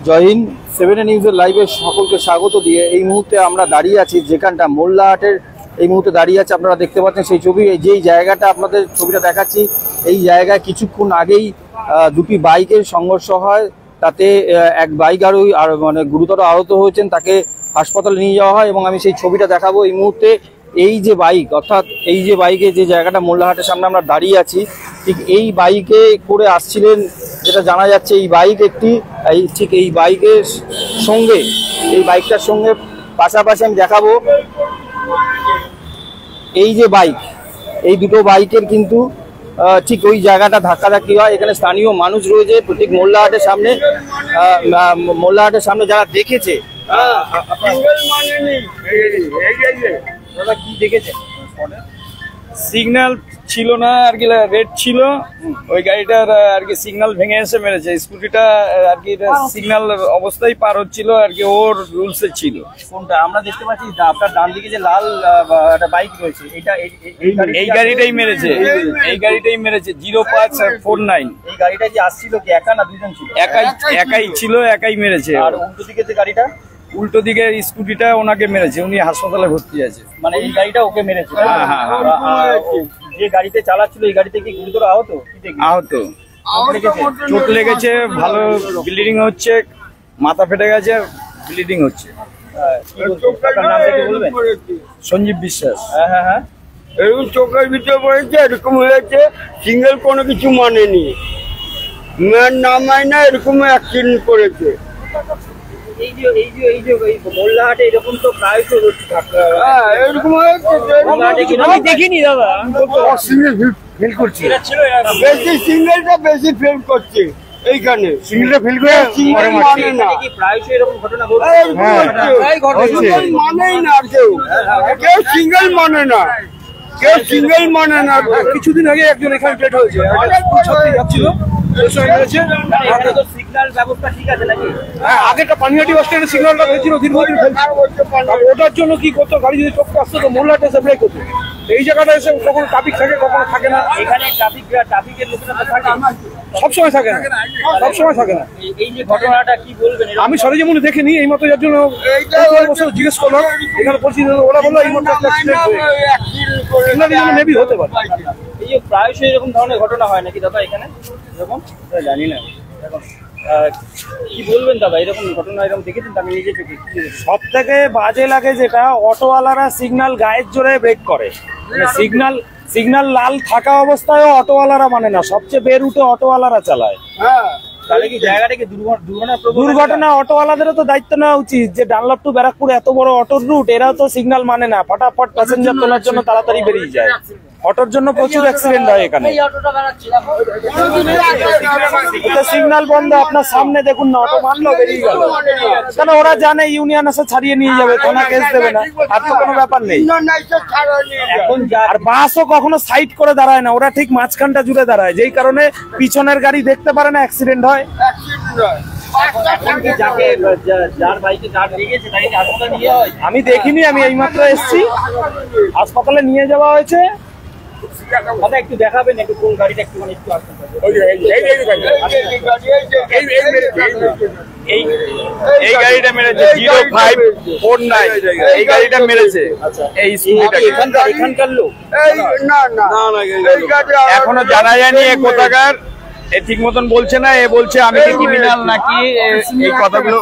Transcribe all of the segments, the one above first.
জয় হিন্দ। 7 নিউজের লাইভে সকলকে স্বাগত দিয়ে এই মুহূর্তে আমরা দাঁড়িয়ে আছি যেখানটা মোল্লাহাটের এই মুহূর্তে দাঁড়িয়ে আছে। আপনারা দেখতে পাচ্ছেন সেই ছবি, যেই জায়গাটা আপনাদের ছবিটা দেখাচ্ছি, এই জায়গায় কিছুক্ষণ আগেই দুটি বাইকের সংঘর্ষ হয়। তাতে এক বাইক আরোহী আর মানে গুরুতর আহত হয়েছেন, তাকে হাসপাতালে নিয়ে যাওয়া হয় এবং আমি সেই ছবিটা দেখাবো এই মুহূর্তে। এই যে বাইক, অর্থাৎ এই যে বাইকে যে জায়গাটা মোল্লাহাটের সামনে আমরা দাঁড়িয়ে আছি, ঠিক এই বাইকে করে আসছিলেন যেটা জানা যাচ্ছে। এই বাইক একটি ঠিক এই বাইকের সঙ্গে, এই বাইকটার সঙ্গে পাশাপাশি আমি দেখাবো এই যে বাইক, এই দুটো বাইকের কিন্তু ঠিক ওই জায়গাটা ধাক্কাধাক্কি হয়। এখানে স্থানীয় মানুষ রয়েছে ঠিক মোল্লাহাটের সামনে যারা দেখেছে। কি দেখেছে? সিগন্যাল ছিল না আর কি, রেড ছিল, ওই গাড়িটার আর কি সিগন্যাল ভেঙে এসে মেরেছে। স্কুটিটা আর কি সিগন্যাল অবস্থায় পার হচ্ছিল আর কি, ওর রুলসে ছিল। কোনটা আমরা দেখতে পাচ্ছি আপনার ডান দিকে যে লাল একটা বাইক রয়েছে, এটা এই গাড়িটাই মেরেছে, এই গাড়িটাই মেরেছে 0549। এই গাড়িটা যে আসছিল কি একা না দুজন ছিল? একাই ছিল, একাই মেরেছে। আর উল্টো দিকে যে গাড়িটা, উল্টো দিকে স্কুটিটা ওনাকে মেরেছে, উনি হাসপাতালে ভর্তি আছে। মানে এই গাড়িটা ওকে মেরেছে। যে গাড়িতে চালাচ্ছিল এই গাড়িতে কি গুরুতর আহত? আহত, চোট লেগেছে, ভালো ব্লিডিং হচ্ছে, মাথা ফেটে গেছে, ব্লিডিং হচ্ছে। সঞ্জীব বিশ্বাস। হ্যাঁ, এরকম চোখের ভিতরে পড়েছে, এরকম হয়েছে, সিঙ্গেল কোনো কিছু মানেনি, ম্যান না মানে না, এরকম অ্যাক্সিডেন্ট করেছে। মোল্লাহাটে এরকম তো প্রায় এরকম আমি দেখিনি দাদা, ফেল করছে বেশি, সিঙ্গেলটা বেশি ফেল করছে এইখানে, সিঙ্গেলটা ফেল করে মানে না, প্রায়শই এরকম ঘটনা মানেই না কেউ, কেউ সিঙ্গেল মানে না, কেউ সিঙ্গেল মানে না। কিছুদিন আগে একজন এখানে ডেট হয়েছে, যাচ্ছিল সিগন্যাল ব্যবস্থা ঠিক আছে নাকি? হ্যাঁ, আগেটা পানিহাটি বাস স্ট্যান্ডে সিগন্যালটা হয়েছিল দীর্ঘদিন ফেলছে। ওটার জন্য কি করতো, গাড়ি যদি চোখটা আসতো তো মোল্লাহাটে এসে ব্রেক হতো। এই জায়গাটা এসে কখনো ট্রাফিক থাকে, কখনো থাকে না। এখানে ট্রাফিকের লোকেরা থাকে, সবসময় থাকে না, সবসময় থাকে না। এই যে ঘটনাটা কি বলবেন? আমি সরেজমিনে দেখিনি, এই মতো যার জন্য জিজ্ঞেস করলাম, এখানে পরিস্থিতি ওরা বললো এই মতো মেবি হতে পারে। এই যে প্রায়শই এরকম ধরনের ঘটনা হয় নাকি দাদা এখানে? এরকম জানি না, এখন কি বলবেন দাদা, এরকম ঘটনা এরকম দেখেছেন? আমি নিজে থেকে সব থেকে বাজে লাগে যেটা, অটোওয়ালারা সিগন্যাল গায়ের জোরে ব্রেক করে, সিগন্যাল লাল থাকা অবস্থায় অটোওয়ালারা মানে না, সবচেয়ে বেরুটে অটোওয়ালারা চালায়। তাহলে কি জায়গাটা কি দুর্ঘটনা? অটোওয়ালাদেরও তো দায়িত্ব নেওয়া উচিত যে ডানলপ টু ব্যারাকপুর এত বড় অটোর রুট, এরাও তো সিগন্যাল মানে না, ফটাফট প্যাসেঞ্জার তোলার জন্য তাড়াতাড়ি বেরিয়ে যায়। অটোর জন্য প্রচুর অ্যাক্সিডেন্ট হয় এখানে। সিগন্যাল বন্ধ, আপনার সামনে দেখুন না, অটো মানলো বেরিয়ে গেল, কেন ওরা জানে ইউনিয়ন এসে ছাড়িয়ে নিয়ে যাবে, থানা কেস দেবে না, আর তো কোনো ব্যাপার নেই। আর বাসও কখনো সাইড করে দাঁড়ায় না, ওরা ঠিক মাঝখানটা জুড়ে দাঁড়ায়, যেই কারণে পিছনের গাড়ি দেখতে পারে না, অ্যাক্সিডেন্ট হয়। আমি দেখিনি, আমি এইমাত্র এসেছি, হাসপাতালে নিয়ে যাওয়া হয়েছে। একটু দেখাবেন একটু কোন গাড়িটা, একটু এই গাড়িটা মেরেছে 0549, এই গাড়িটা মেরেছে। এই এখানকার লোক এখনো জানা যায়নি এ কোথাকার, এ ঠিক মতন বলছে না, এ বলছে আমি কি ক্রিমিনাল নাকি, এই কথাগুলো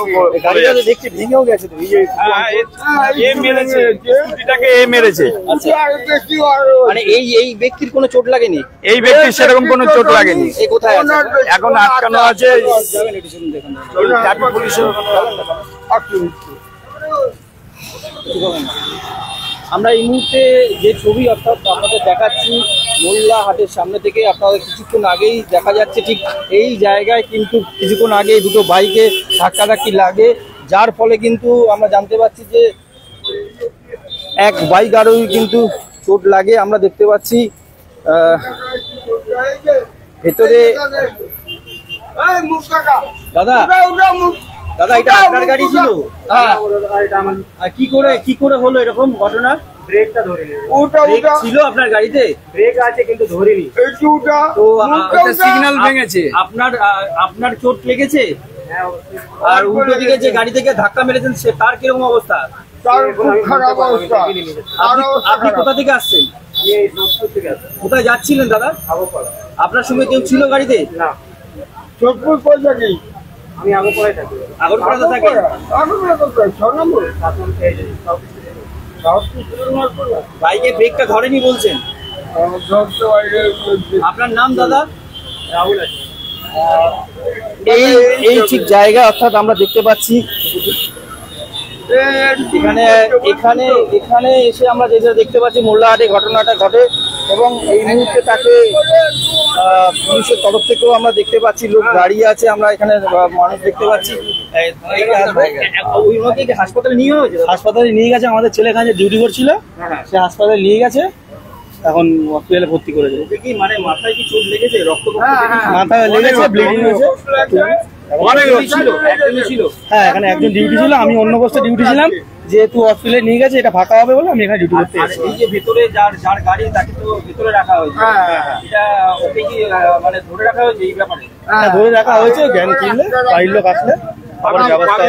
দেখতে ভেঙেও গেছে তো, এ মেরেছে স্কুটিটাকে, এ মেরেছে। মানে এই ব্যক্তির কোনো চোট লাগেনি? এই ব্যক্তির সেরকম কোনো চোট লাগেনি। এই কোথায় এখন আটকানো আছে পুলিশের। আমরা এই মুহূর্তে যে ছবি অর্থাৎ আপনাদের দেখাচ্ছি মোল্লাহাটের সামনে থেকে, আপনাদের কিছুক্ষণ আগেই দেখা যাচ্ছে ঠিক এই জায়গায় কিন্তু কিছুক্ষণ আগে দুটো বাইকে ধাক্কাধাক্কি লাগে, যার ফলে কিন্তু আমরা জানতে পারছি যে এক বাইক আরোহী কিন্তু চোট লাগে। আমরা দেখতে পাচ্ছি ভেতরে। দাদা এটা আপনার গাড়ি ছিল? কি করে হলো এরকম ঘটনা? ব্রেকটা ধরে ছিল আপনার গাড়িতে? ব্রেক আছে কিন্তু ধরেনি। তো সিগন্যাল ভেঙেছে। আপনার চোট লেগেছে? আর উল্টো দিকে যে গাড়ি থেকে ধাক্কা মেরেছেন সে তার কিরকম অবস্থা? তার খুব খারাপ অবস্থা। আপনি কোথা থেকে আসছেন? কোথায় যাচ্ছিলেন দাদা? আপনার সঙ্গে কেউ ছিল গাড়িতে? না, চোখপুর পয়সা নেই। আমি আগরপাড়ায় থাকি। আগরপাড়াতে থাকেন? বাইকে ব্রেকটা ধরেনি বলছেন? আপনার নাম দাদা? রাহুল আছে। এই ঠিক জায়গা, অর্থাৎ আমরা দেখতে পাচ্ছি এখানে এসে আমরা যেটা দেখতে পাচ্ছি মোল্লাহাটে ঘটনাটা ঘটে এবং এই মুহূর্তে তাকে পুলিশের তরফ থেকেও আমরা দেখতে পাচ্ছি লোক দাঁড়িয়ে আছে, আমরা এখানে মানুষ দেখতে পাচ্ছি। হাসপাতালে নিয়ে হয়েছে? হাসপাতালে নিয়ে গেছে, আমাদের ছেলে এখানে ডিউটি করছিল, সে হাসপাতালে নিয়ে গেছে, এখন হসপিটালে ভর্তি করেছে। কি মানে মাথায় কি চোট লেগেছে? রক্ত মাথায় লেগেছে, ব্লিডিং হয়েছে। হ্যাঁ, এখানে একজন ডিউটি ছিল, আমি অন্য পোস্টে ডিউটি ছিলাম, যেহেতু হসপিটালে নিয়ে গেছে, এটা ফাঁকা হবে বলে আমি এখানে ডিউটি করতে এসেছি। এই যে ভেতরে যার গাড়ি তাকে তো ভেতরে রাখা হয়েছে, এটা ওকে কি মানে ধরে রাখা হয়েছে এই ব্যাপারে? হ্যাঁ, ধরে রাখা হয়েছে, জ্ঞান ফিরলে বাড়ির লোক আসলে আবার ব্যবস্থা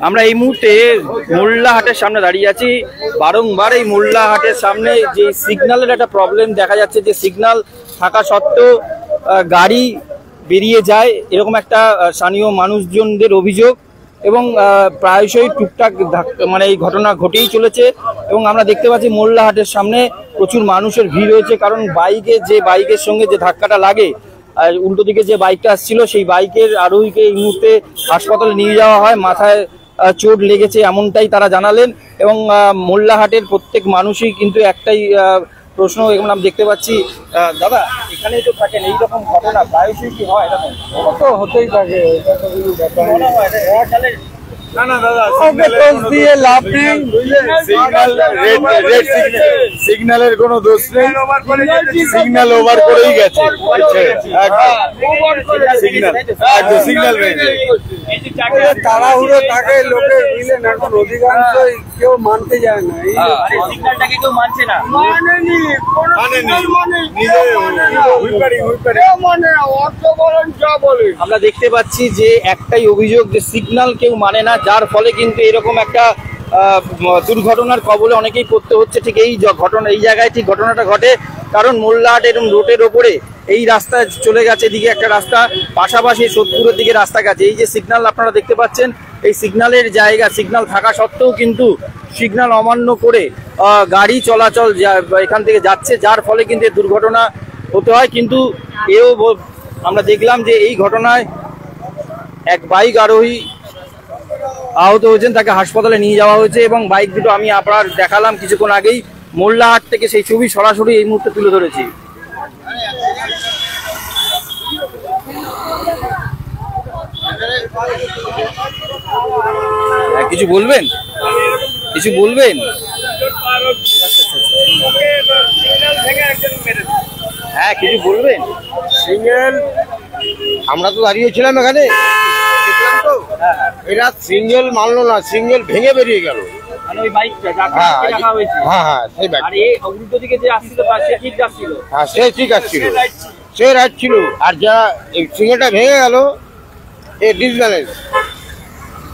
আমরা এই মুহূর্তে মোল্লাহাটের সামনে দাঁড়িয়ে আছি। বারংবার এই মোল্লাহাটের সামনে যে সিগন্যালের একটা প্রবলেম দেখা যাচ্ছে, যে সিগন্যাল থাকা সত্ত্বেও গাড়ি বেরিয়ে যায়, এরকম একটা স্থানীয় মানুষজনদের অভিযোগ এবং প্রায়শই টুকটাক মানে এই ঘটনা ঘটেই চলেছে। এবং আমরা দেখতে পাচ্ছি মোল্লাহাটের সামনে প্রচুর মানুষের ভিড় হয়েছে, কারণ বাইকের সঙ্গে যে ধাক্কাটা লাগে, আর উল্টো দিকে যে বাইকটা আসছিল সেই বাইকের আরোহীকে এই মুহূর্তে হাসপাতালে নিয়ে যাওয়া হয়, মাথায় চোট লেগেছে এমনটাই তারা জানালেন। এবং মোল্লাহাটের প্রত্যেক মানুষই কিন্তু একটাই প্রশ্ন এখন আমি দেখতে পাচ্ছি, দাদা এখানেই তো থাকেন, এইরকম ঘটনা প্রায়শই কি হয়? এরকম তো হতেই থাকে, মনে হয় এটা না না দাদা, দিয়ে লাভ নেই, সিগন্যালের কোনো দোষ নেই, সিগন্যাল ওভার করেই গেছে, সিগন্যাল তাড়াহুড়ো থাকে লোকের, মিলেন এখন অধিকাংশই কেউ মানতে যায় না, সিগন্যালটাকে কেউ মানছে না, আমরা দেখতে পাচ্ছি যে একটাই অভিযোগ, যে সিগন্যাল কেউ মানে না, যার ফলে কিন্তু এরকম একটা দুর্ঘটনার কবলে অনেকেই পড়তে হচ্ছে। ঠিক এই ঘটনা, এই জায়গায় ঠিক ঘটনাটা ঘটে, কারণ মোল্লাহাট এরকম রোডের ওপরে এই রাস্তা চলে গেছে, এদিকে একটা রাস্তা, পাশাপাশি সোদপুরের দিকে রাস্তা গেছে। এই যে সিগন্যাল আপনারা দেখতে পাচ্ছেন, এই সিগন্যালের জায়গা, সিগন্যাল থাকা সত্ত্বেও কিন্তু সিগন্যাল অমান্য করে গাড়ি চলাচল এখান থেকে যাচ্ছে, যার ফলে কিন্তু দুর্ঘটনা হতে হয়। কিন্তু এও আমরা দেখলাম যে এই ঘটনায় এক বাইক আরোহী আহত হয়েছেন, তাকে হাসপাতালে নিয়ে যাওয়া হয়েছে এবং বাইক দুটো আমি আপনার দেখালাম কিছুক্ষণ আগেই, মোল্লাহাট থেকে সেই ছবি সরাসরি এই মুহূর্তে তুলে ধরেছি। কিছু বলবেন? কিছু বলবেন? হ্যাঁ, কিছু বলবেন? সিঙ্গেল আমরা তো দাঁড়িয়েছিলাম এখানে, দেখলাম তো এরা সিঙ্গেল মানলো না, সিঙ্গেল ভেঙে বেরিয়ে গেল। মানে ওই বাইকটা যাকে রাখা হয়েছে, হ্যাঁ সেই বাইক, আর এই উল্টো দিকে যে আসছিল সে ঠিক যাচ্ছিল, হ্যাঁ সে ঠিক আসছিল, সে রাইট ছিল, আর যারা এই সিঙ্গেলটা ভেঙে গেল এ ডিসব্যালেন্স,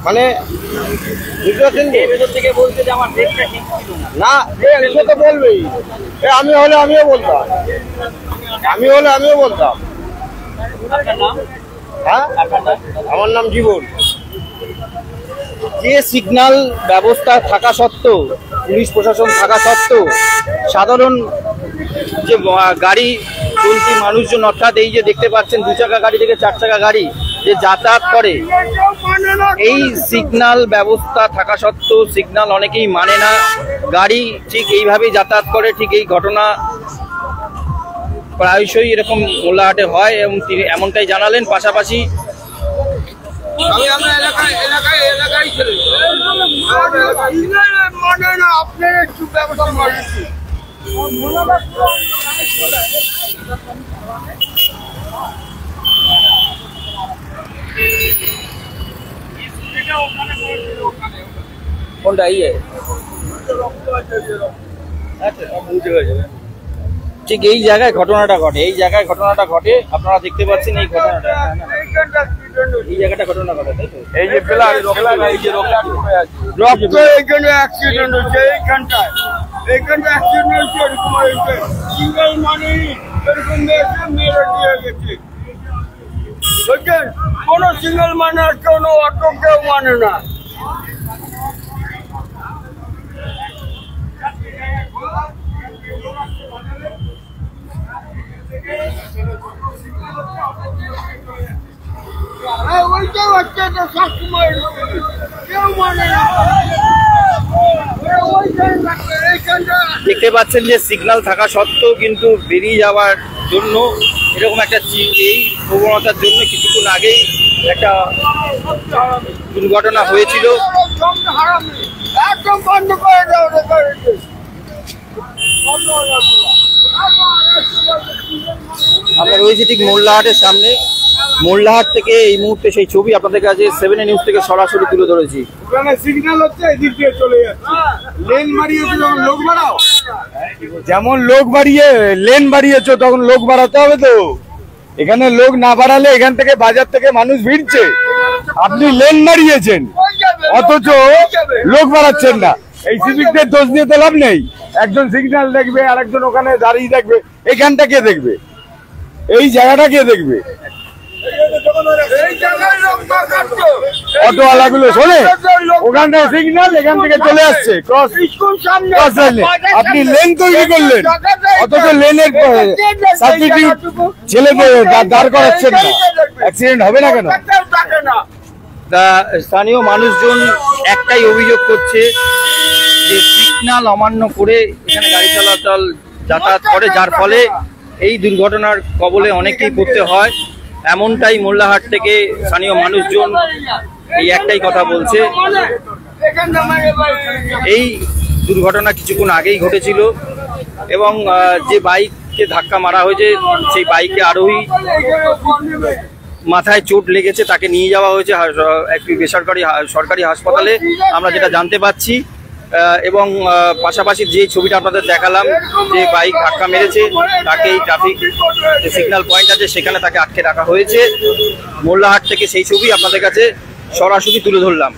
মানে ভেতর থেকে বলছে যে আমার ব্রেকটা ঠিক ছিল না, সে তো বলবেই, আমি হলে আমিও বলতাম, আমিও বলতাম। হ্যাঁ, আমার নাম জীবন। যে সিগন্যাল ব্যবস্থা থাকা সত্ত্বেও, পুলিশ প্রশাসন থাকা সত্ত্বেও, সাধারণ যে গাড়ি চলতি মানুষজন, অর্থাৎ এই যে দেখতে পাচ্ছেন 2 চাকা গাড়ি থেকে 4 চাকা গাড়ি যে যাতায়াত করে, এই সিগন্যাল ব্যবস্থা থাকা সত্ত্বেও সিগন্যাল অনেকেই মানে না, গাড়ি ঠিক এইভাবেই যাতায়াত করে। ঠিক এই ঘটনা প্রায়শই এরকম মোল্লাহাটে হয় এবং তিনি এমনটাই জানালেন। পাশাপাশি কোনটা? ঠিক এই জায়গায় ঘটনাটা ঘটে, এই জায়গায় ঘটনাটা ঘটে, আপনারা দেখতে পাচ্ছেন এই ঘটনাটা, এই জায়গাটা ঘটনা ঘটে, তাই তো? এই যে রক্ত এইখানে অ্যাক্সিডেন্ট হচ্ছে, এইখানটায় অ্যাক্সিডেন্ট হচ্ছে, এরকম হয়েছে সিঙ্গেল মানে এরকম মেরে দিয়ে গেছে, বুঝছেন? কোনো সিঙ্গেল মানে আর কোনো অটো কেউ মানে না। ওইটাও হচ্ছে তো সবসময় কেউ মানে না। দেখতে পাচ্ছেন যে সিগন্যাল থাকা সত্ত্বেও কিন্তু বেরিয়ে যাওয়ার জন্য এরকম একটা এই প্রবণতার জন্য কিছুক্ষণ আগেই একটা দুর্ঘটনা হয়েছিল। একদম বন্ধ করে দাও। আমরা রয়েছি ঠিক মোল্লাহাটের সামনে, মোল্লাহাট থেকে এই মুহূর্তে সেই ছবি আপনাদের কাছে 7 নিউজ থেকে সরাসরি তুলে ধরেছি। সিগন্যাল হচ্ছে এদিক দিয়ে চলে যাচ্ছে, লেন বাড়িয়েছে যখন লোক বাড়াও, যেমন লোক বাড়িয়ে লেন বাড়িয়েছো তখন লোক বাড়াতে হবে তো। এখানে লোক না বাড়ালে এখান থেকে বাজার থেকে মানুষ ভিড়ছে, আপনি লেন বাড়িয়েছেন অথচ লোক বাড়াচ্ছেন না। এই সিভিকদের দোষ দিয়ে তো লাভ নেই, একজন সিগন্যাল দেখবে আর একজন ওখানে দাঁড়িয়ে দেখবে, এখানটা কে দেখবে, এই জায়গাটা কে দেখবে? অটোওয়ালাগুলো শোনে ওখান থেকে সিগন্যাল, এখান থেকে চলে আসছে ক্রস লাইনে, আপনি লেন তৈরি করলেন অথচ লেনের সাবস্টিটিউট ছেলেদের দাঁড় করাচ্ছেন না, অ্যাক্সিডেন্ট হবে না কেন? তা স্থানীয় মানুষজন একটাই অভিযোগ করছে যে সিগন্যাল অমান্য করে এখানে গাড়ি চলাচল যাতায়াত করে, যার ফলে এই দুর্ঘটনার কবলে অনেকেই পড়তে হয়। এমনটাই মোল্লাহাট থেকে স্থানীয় মানুষজন এই একটাই কথা বলছে। এই দুর্ঘটনা কিছুক্ষণ আগেই ঘটেছিল এবং যে বাইককে ধাক্কা মারা হয়েছে সেই বাইকে আরোহী মাথায় চোট লেগেছে, তাকে নিয়ে যাওয়া হয়েছে একটি সরকারি হাসপাতালে, আমরা যেটা জানতে পাচ্ছি। এবং পাশাপাশি যে ছবিটা আপনাদের দেখালাম, যে বাইক ধাক্কা মেরেছে তাকে এই ট্রাফিক সিগন্যাল পয়েন্ট আছে সেখানে তাকে আটকে রাখা হয়েছে। মোল্লাহাট থেকে সেই ছবি আপনাদের কাছে সরাসরি তুলে ধরলাম।